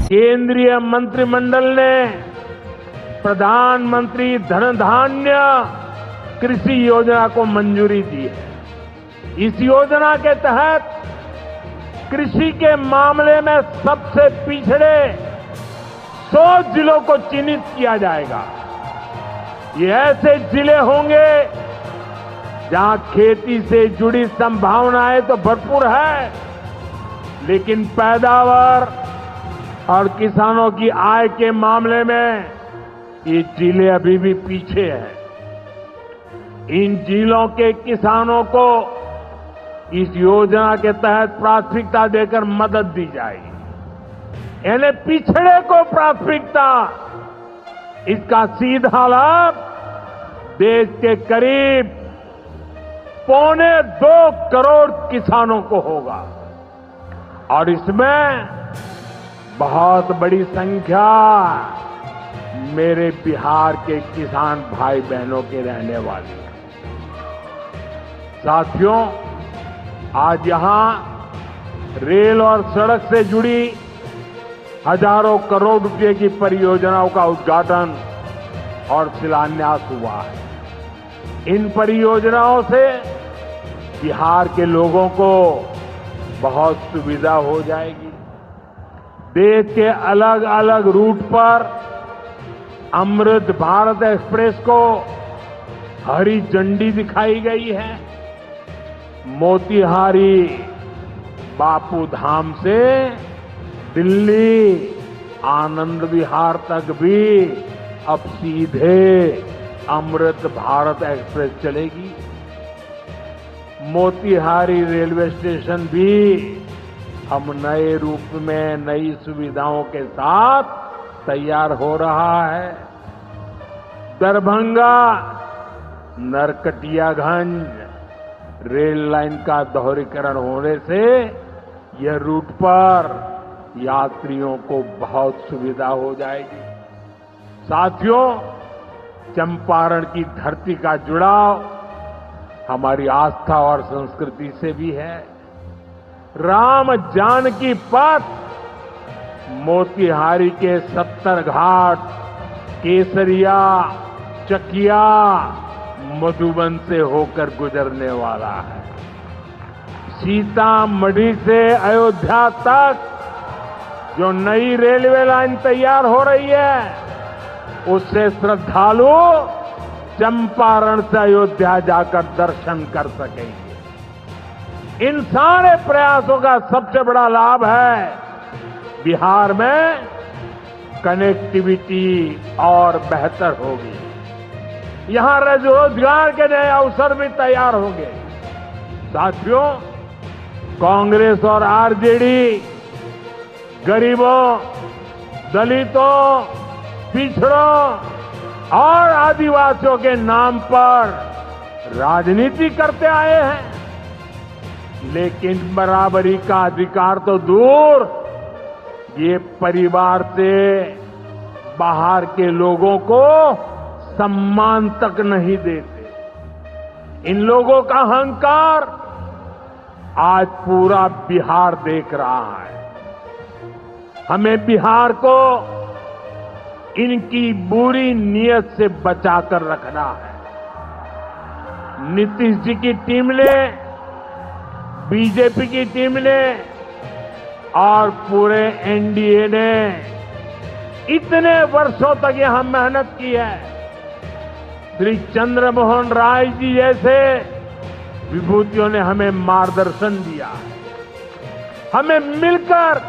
केंद्रीय मंत्रिमंडल ने प्रधानमंत्री धन धान्य कृषि योजना को मंजूरी दी है। इस योजना के तहत कृषि के मामले में सबसे पिछड़े 100 जिलों को चिन्हित किया जाएगा। ये ऐसे जिले होंगे जहां खेती से जुड़ी संभावनाएं तो भरपूर है, लेकिन पैदावार और किसानों की आय के मामले में ये जिले अभी भी पीछे हैं। इन जिलों के किसानों को इस योजना के तहत प्राथमिकता देकर मदद दी जाएगी। यानी पिछड़े को प्राथमिकता, इसका सीधा लाभ देश के करीब 1.25 करोड़ किसानों को होगा और इसमें बहुत बड़ी संख्या मेरे बिहार के किसान भाई बहनों के रहने वाली है। साथियों, आज यहां रेल और सड़क से जुड़ी हजारों करोड़ रुपए की परियोजनाओं का उद्घाटन और शिलान्यास हुआ है। इन परियोजनाओं से बिहार के लोगों को बहुत सुविधा हो जाएगी। देश के अलग अलग रूट पर अमृत भारत एक्सप्रेस को हरी झंडी दिखाई गई है। मोतिहारी बापू धाम से दिल्ली आनंद विहार तक भी अब सीधे अमृत भारत एक्सप्रेस चलेगी। मोतिहारी रेलवे स्टेशन भी हम नए रूप में नई सुविधाओं के साथ तैयार हो रहा है। दरभंगा नरकटियागंज रेल लाइन का दोहरीकरण होने से यह रूट पर यात्रियों को बहुत सुविधा हो जाएगी। साथियों, चंपारण की धरती का जुड़ाव हमारी आस्था और संस्कृति से भी है। राम जानकी पथ मोतिहारी के 70 घाट, केसरिया, चकिया, मधुबन से होकर गुजरने वाला है। सीतामढ़ी से अयोध्या तक जो नई रेलवे लाइन तैयार हो रही है, उससे श्रद्धालु चंपारण से अयोध्या जाकर दर्शन कर सकेंगे। इन सारे प्रयासों का सबसे बड़ा लाभ है बिहार में कनेक्टिविटी और बेहतर होगी। यहां रोजगार के नए अवसर भी तैयार होंगे। साथियों, कांग्रेस और आरजेडी गरीबों, दलितों, पिछड़ों और आदिवासियों के नाम पर राजनीति करते आए हैं, लेकिन बराबरी का अधिकार तो दूर, ये परिवार से बाहर के लोगों को सम्मान तक नहीं देते। इन लोगों का अहंकार आज पूरा बिहार देख रहा है। हमें बिहार को इनकी बुरी नीयत से बचाकर रखना है। नीतीश जी की टीम ने, बीजेपी की टीम ने और पूरे एनडीए ने इतने वर्षों तक यहां मेहनत की है। श्री चंद्रमोहन राय जी जैसे विभूतियों ने हमें मार्गदर्शन दिया। हमें मिलकर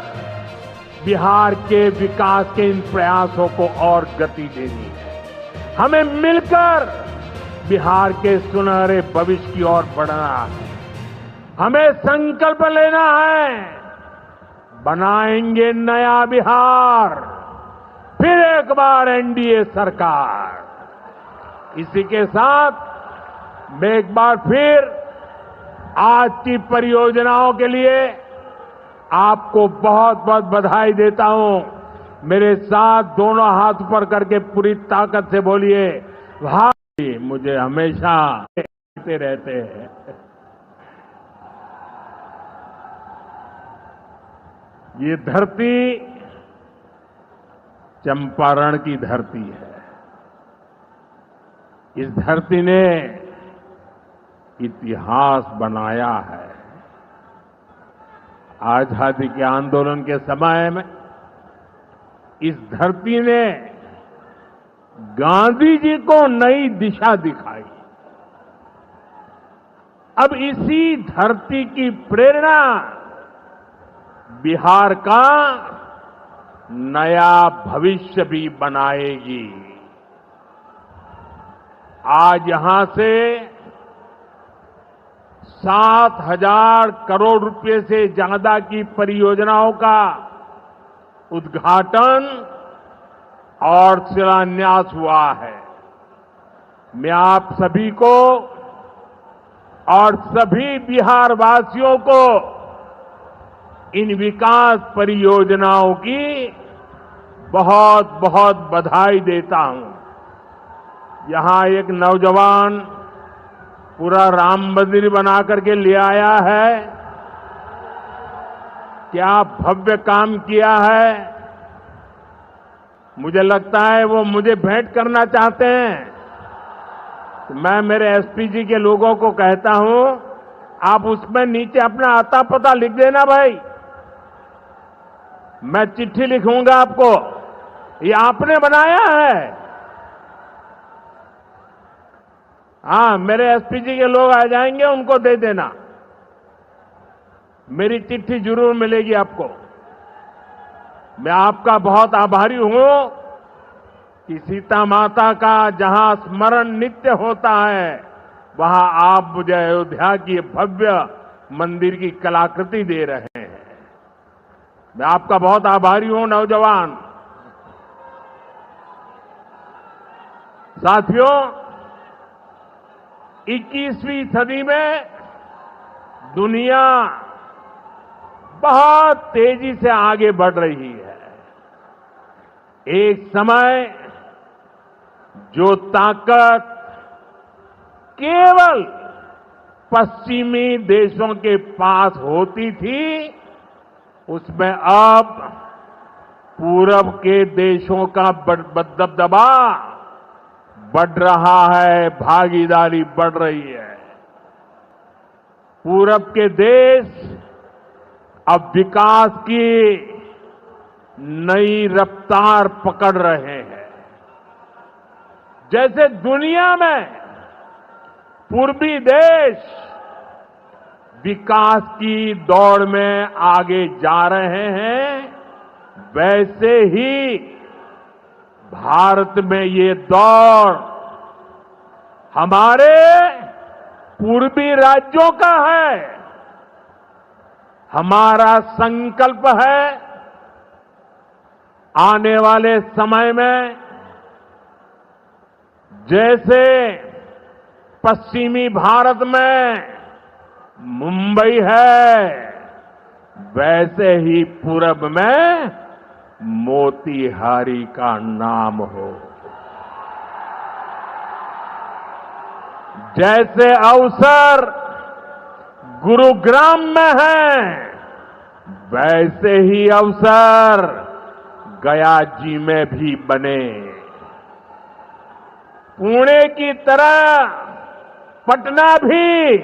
बिहार के विकास के इन प्रयासों को और गति देनी है। हमें मिलकर बिहार के सुनहरे भविष्य की ओर बढ़ना है। हमें संकल्प लेना है, बनाएंगे नया बिहार, फिर एक बार एनडीए सरकार। इसी के साथ मैं एक बार फिर आज की परियोजनाओं के लिए आपको बहुत बहुत बधाई देता हूं। मेरे साथ दोनों हाथ ऊपर करके पूरी ताकत से बोलिए, भाई मुझे हमेशा कहते रहते हैं। ये धरती चंपारण की धरती है। इस धरती ने इतिहास बनाया है। आजादी के आंदोलन के समय में इस धरती ने गांधी जी को नई दिशा दिखाई। अब इसी धरती की प्रेरणा बिहार का नया भविष्य भी बनाएगी। आज यहां से 7,000 करोड़ रुपए से ज्यादा की परियोजनाओं का उद्घाटन और शिलान्यास हुआ है। मैं आप सभी को और सभी बिहार वासियों को इन विकास परियोजनाओं की बहुत बहुत बधाई देता हूं। यहां एक नौजवान पूरा राम मंदिर बना करके ले आया है। क्या भव्य काम किया है। मुझे लगता है वो मुझे भेंट करना चाहते हैं। तो मैं मेरे एसपी जी के लोगों को कहता हूं, आप उसमें नीचे अपना आता पता लिख देना भाई। मैं चिट्ठी लिखूंगा आपको। ये आपने बनाया है। हाँ, मेरे एसपी जी के लोग आ जाएंगे, उनको दे देना। मेरी चिट्ठी जरूर मिलेगी आपको। मैं आपका बहुत आभारी हूं कि सीता माता का जहां स्मरण नित्य होता है, वहां आप मुझे अयोध्या की भव्य मंदिर की कलाकृति दे रहे हैं। मैं आपका बहुत आभारी हूं नौजवान साथियों। 21वीं सदी में दुनिया बहुत तेजी से आगे बढ़ रही है। एक समय जो ताकत केवल पश्चिमी देशों के पास होती थी, उसमें अब पूरब के देशों का दबदबा बढ़ रहा है, भागीदारी बढ़ रही है। पूरब के देश अब विकास की नई रफ्तार पकड़ रहे हैं। जैसे दुनिया में पूर्वी देश विकास की दौड़ में आगे जा रहे हैं, वैसे ही भारत में ये दौड़ हमारे पूर्वी राज्यों का है। हमारा संकल्प है आने वाले समय में जैसे पश्चिमी भारत में मुंबई है, वैसे ही पूरब में मोतीहारी का नाम हो। जैसे अवसर गुरुग्राम में है, वैसे ही अवसर गया जी में भी बने। पुणे की तरह पटना भी,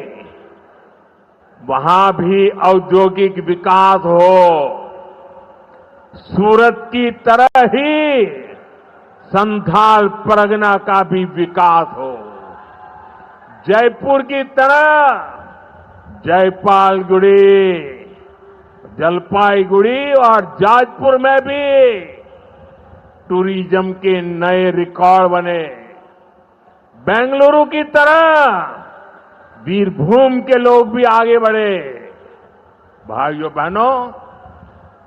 वहां भी औद्योगिक विकास हो। सूरत की तरह ही संथाल परगना का भी विकास हो। जयपुर की तरह जयपालगुड़ी, जलपाईगुड़ी और जाजपुर में भी टूरिज्म के नए रिकॉर्ड बने। बेंगलुरु की तरह बीरभूम के लोग भी आगे बढ़े। भाइयों बहनों,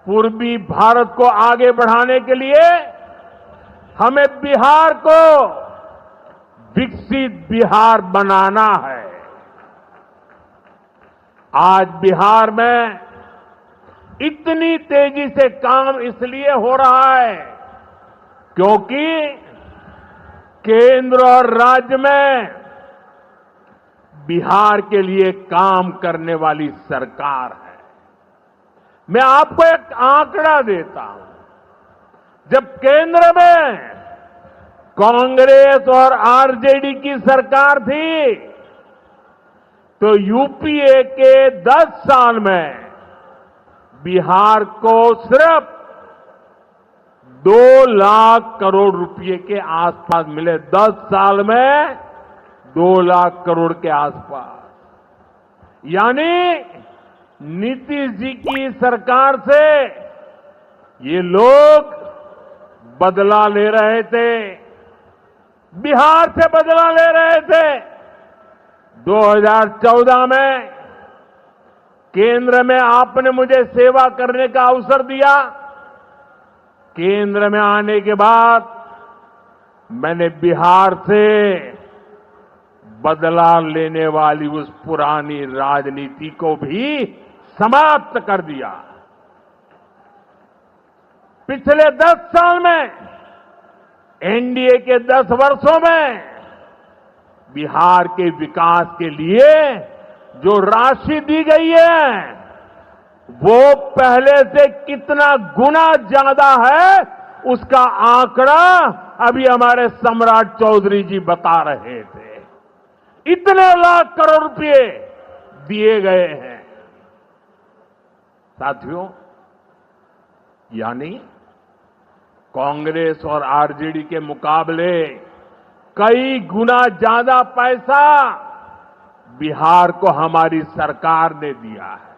पूर्वी भारत को आगे बढ़ाने के लिए हमें बिहार को विकसित बिहार बनाना है। आज बिहार में इतनी तेजी से काम इसलिए हो रहा है क्योंकि केंद्र और राज्य में बिहार के लिए काम करने वाली सरकार है। मैं आपको एक आंकड़ा देता हूं। जब केंद्र में कांग्रेस और आरजेडी की सरकार थी तो यूपीए के 10 साल में बिहार को सिर्फ 2 लाख करोड़ रुपए के आसपास मिले। 10 साल में 2 लाख करोड़ के आसपास। यानी नीतीश जी की सरकार से ये लोग बदला ले रहे थे, बिहार से बदला ले रहे थे। 2014 में केंद्र में आपने मुझे सेवा करने का अवसर दिया। केंद्र में आने के बाद मैंने बिहार से बदला लेने वाली उस पुरानी राजनीति को भी समाप्त कर दिया। पिछले 10 साल में एनडीए के 10 वर्षों में बिहार के विकास के लिए जो राशि दी गई है वो पहले से कितना गुना ज्यादा है उसका आंकड़ा अभी हमारे सम्राट चौधरी जी बता रहे थे। इतने लाख करोड़ रुपए दिए गए हैं साथियों। यानी कांग्रेस और आरजेडी के मुकाबले कई गुना ज्यादा पैसा बिहार को हमारी सरकार ने दिया है।